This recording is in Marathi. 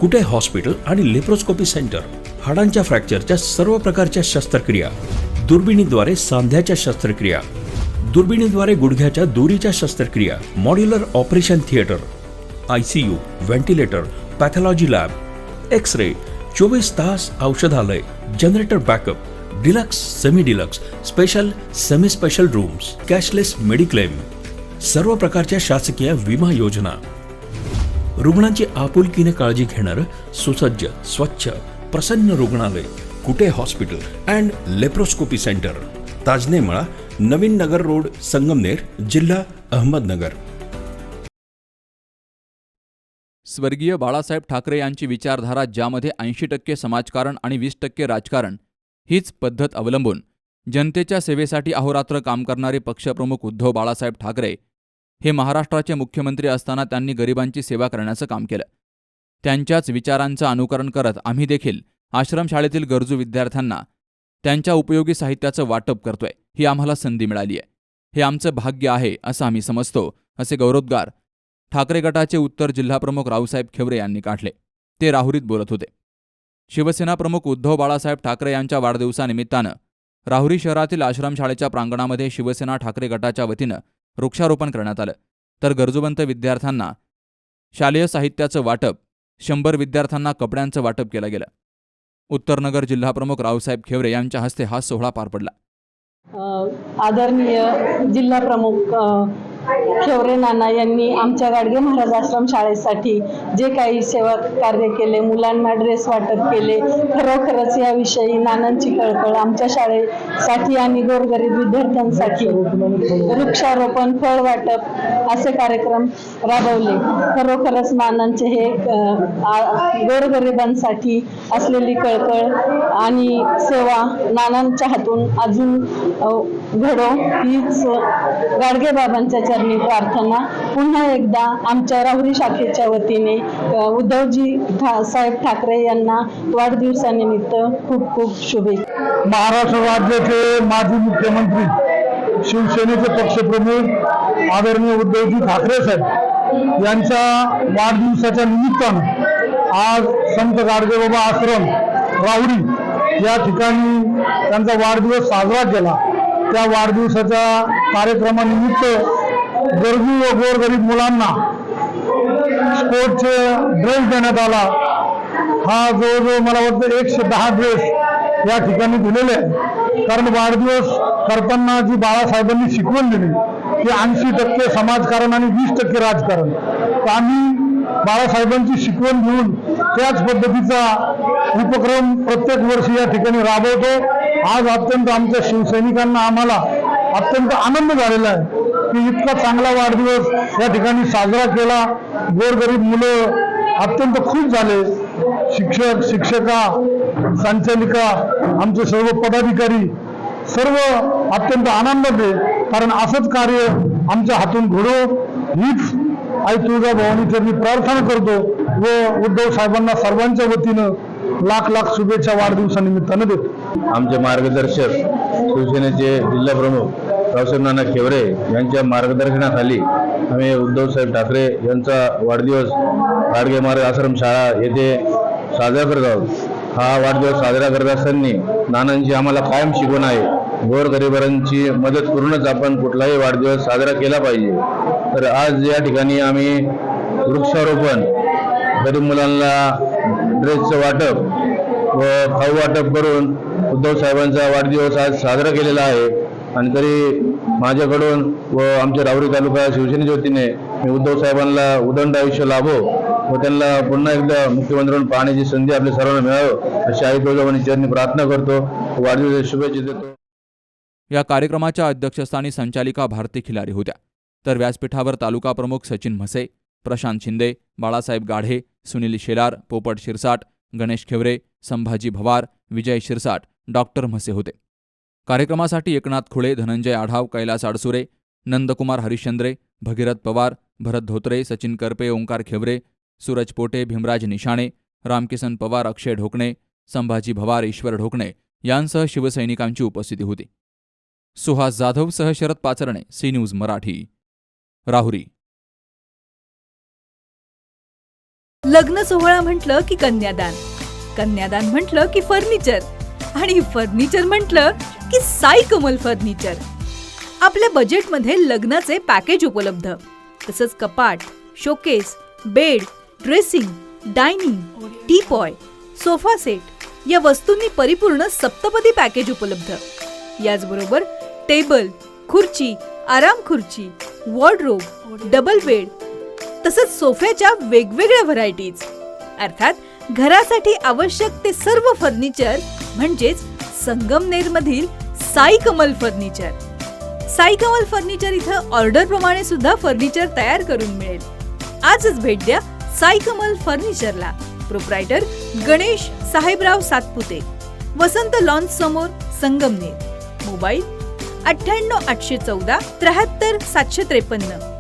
कुटे हॉस्पिटल आणि लेप्रोस्कोपी सेंटर, हाडांच्या फ्रॅक्चरच्या सर्व प्रकारच्या शस्त्रक्रिया, दुर्बिणीद्वारे सांध्याच्या शस्त्रक्रिया, दुर्बिणीद्वारे गुडघ्याच्या दोरीच्या शस्त्रक्रिया, modular operation theatre, ICU, ventilator, pathology lab, X-ray, 24 तास औषधालय, generator backup, deluxe, semi deluxe, special, semi special rooms, cashless mediclaim, सर्व प्रकारच्या शासकीय विमा योजना, रुग्णांची आपुलकीने काळजी घेणारं सुसज्ज, स्वच्छ, प्रसन्न रुग्णालय, Kute hospital and laparoscopy centre, Tajne Mala, Navin Nagar road, Sangamner, जिल्हा अहमदनगर. स्वर्गीय बाळासाहेब ठाकरे यांची विचारधारा, ज्यामध्ये 80% समाजकारण आणि 20% राजकारण हीच पद्धत अवलंबून जनतेच्या सेवेसाठी अहोरात्र काम करणारे पक्षप्रमुख उद्धव बाळासाहेब ठाकरे हे महाराष्ट्राचे मुख्यमंत्री असताना त्यांनी गरिबांची सेवा करण्याचं काम केलं. त्यांच्याच विचारांचं अनुकरण करत आम्ही देखील आश्रमशाळेतील गरजू विद्यार्थ्यांना त्यांच्या उपयोगी साहित्याचं वाटप करतोय. ही आम्हाला संधी मिळाली आहे, हे आमचं भाग्य आहे असं आम्ही समजतो, असे गौरवोद्गार ठाकरे गटाचे उत्तर जिल्हाप्रमुख रावसाहेब खेवरे यांनी काढले. ते राहुरीत बोलत होते. शिवसेना प्रमुख उद्धव बाळासाहेब ठाकरे यांच्या वाढदिवसानिमित्तानं राहुरी शहरातील आश्रमशाळेच्या प्रांगणामध्ये शिवसेना ठाकरे गटाच्या वतीनं वृक्षारोपण करण्यात आलं. तर गरजूवंत विद्यार्थ्यांना शालेय साहित्याचं वाटप, 100 विद्यार्थ्यांना कपड्यांचं वाटप केलं गेलं. उत्तरनगर जिल्हाप्रमुख रावसाहेब खेवरे यांच्या हस्ते हा सोहळा पार पडला. आदरणीय जिल्हा प्रमुख खेवरे नाना यांनी आमच्या गाडगे महाराज आश्रम शाळेसाठी जे काही सेवा कार्य केले, मुलांना ड्रेस वाटप केले, खरोखरच याविषयी नानांची कळकळ. आमच्या शाळेसाठी आणि गोरगरीब विद्यार्थ्यांसाठी वृक्षारोपण, फळ वाटप असे कार्यक्रम राबवले. खरोखरच नानांचे हे गोरगरिबांसाठी असलेली कळकळ आणि सेवा नानांच्या हातून अजून घडो हीच गाडगे बाबांच्या चरणी प्रार्थना. पुन्हा एकदा आमच्या राहुरी शाखेच्या वतीने उद्धवजी साहेब ठाकरे यांना वाढदिवसानिमित्त खूप खूप शुभेच्छा. महाराष्ट्र राज्याचे माजी मुख्यमंत्री, शिवसेनेचे पक्षप्रमुख आदरणीय उद्धवजी ठाकरे साहेब यांच्या वाढदिवसाच्या निमित्तानं आज संत गाडगेबाबा आश्रम राहुरी या ठिकाणी त्यांचा वाढदिवस साजरा केला. त्या वाढदिवसाच्या कार्यक्रमानिमित्त गरजू व गोरगरीब मुलांना स्पोर्टचे ड्रेस देण्यात आला. हा जवळजवळ मला वाटतं 110 ड्रेस या ठिकाणी दिलेले आहे. कारण वाढदिवस करताना जी बाळासाहेबांनी शिकवण दिली ती 80% समाजकारण आणि 20% राजकारण. तर आम्ही बाळासाहेबांची शिकवण घेऊन त्याच पद्धतीचा उपक्रम प्रत्येक वर्षी या ठिकाणी राबवतो. आज अत्यंत आमच्या शिवसैनिकांना आम्हाला अत्यंत आनंद झालेला आहे की इतका चांगला वाढदिवस या ठिकाणी साजरा केला. गोरगरीब मुलं अत्यंत खुश झाले. शिक्षक, शिक्षका, संचालिका, आमचे सर्व पदाधिकारी सर्व अत्यंत आनंदात आहे. कारण असंच कार्य आमच्या हातून घडो हीच आई तुळजाभवानी चरणी प्रार्थना करतो व उद्धव साहेबांना सर्वांच्या वतीनं लाख लाख शुभेच्छा वाढदिवसानिमित्तानं देतो. आमचे मार्गदर्शक शिवसेनेचे जिल्हाप्रमुख रावसाहेब नाना खेवरे यांच्या मार्गदर्शनाखाली आम्ही उद्धवसाहेब ठाकरे यांचा वाढदिवस गाडगे महाराज आश्रम शाळा येथे साजरा करत आहोत. हा वाढदिवस साजरा करत असताना नानांची आम्हाला कायम शिकवण आहे, गोरगरिबांची मदत करूनच आपण कुठलाही वाढदिवस साजरा केला पाहिजे. तर आज या ठिकाणी आम्ही वृक्षारोपण, गरीब मुलांना ड्रेसचं वाटप व खाऊ वाटप करून उद्धव साहेबांचा वाढदिवस आज साजरा केलेला आहे. आणि तरी माझ्याकडून व आमच्या राहुरी तालुका शिवसेनेच्या वतीने मी उद्धव साहेबांना उदंड आयुष्य लाभो व त्यांना पुन्हा एकदा मुख्यमंत्री म्हणून पाहण्याची संधी आपल्या सर्वांना मिळावं अशी आई तुळजाभवानी चरणी प्रार्थना करतो. वाढदिवसाच्या शुभेच्छा देतो. या कार्यक्रमाच्या अध्यक्षस्थानी संचालिका भारती खिलारी होत्या. तर व्यासपीठावर तालुका प्रमुख सचिन म्हसे, प्रशांत शिंदे, बाळासाहेब गाढे, सुनील शेलार, पोपट शिरसाट, गणेश खेवरे, संभाजी भवार, विजय शिरसाट, डॉक्टर म्हसे होते. कार्यक्रमासाठी एकनाथ खुळे, धनंजय आढाव, कैलास आडसुरे, नंदकुमार हरिश्चंद्रे, भगीरथ पवार, भरत धोत्रे, सचिन करपे, ओंकार खेवरे, सूरज पोटे, भीमराज निशाणे, रामकिसन पवार, अक्षय ढोकणे, संभाजी भवार, ईश्वर ढोकणे यांसह शिवसैनिकांची उपस्थिती होती. सुहास जाधवसह शरद पाचरणे, सी न्यूज मराठी, राहुरी. लग्न सोहळा म्हटलं की कन्यादान, कन्यादान म्हटलं की फर्निचर, आणि फर्निचर म्हटलं की साई कमल फर्निचर. आपल्या बजेटमध्ये लग्नाचे पॅकेज उपलब्ध, तसंच कपाट, showcase, bed, dressing, dining, teapoy, sofa set या वस्तूंनी परिपूर्ण सप्तपदी पॅकेज उपलब्ध. याचबरोबर टेबल, खुर्ची, आराम खुर्ची, वॉर्डरोब, डबल बेड तसंच सोफ्याच्या वेगवेगळ्या व्हरायटीज. अर्थात घरासाठी आवश्यक ते सर्व फर्निचर म्हणजेच संगमनेरमधील साई कमल फर्निचर. साई कमल फर्निचर इथं ऑर्डर प्रमाणे सुद्धा फर्निचर तयार करून मिळेल. आजच भेट द्या साई कमल फर्निचरला. प्रोप्रायटर गणेश साहेबराव सातपुते, वसंत लॉन्स समोर, संगमनेर. मोबाईल 98 814 73 753.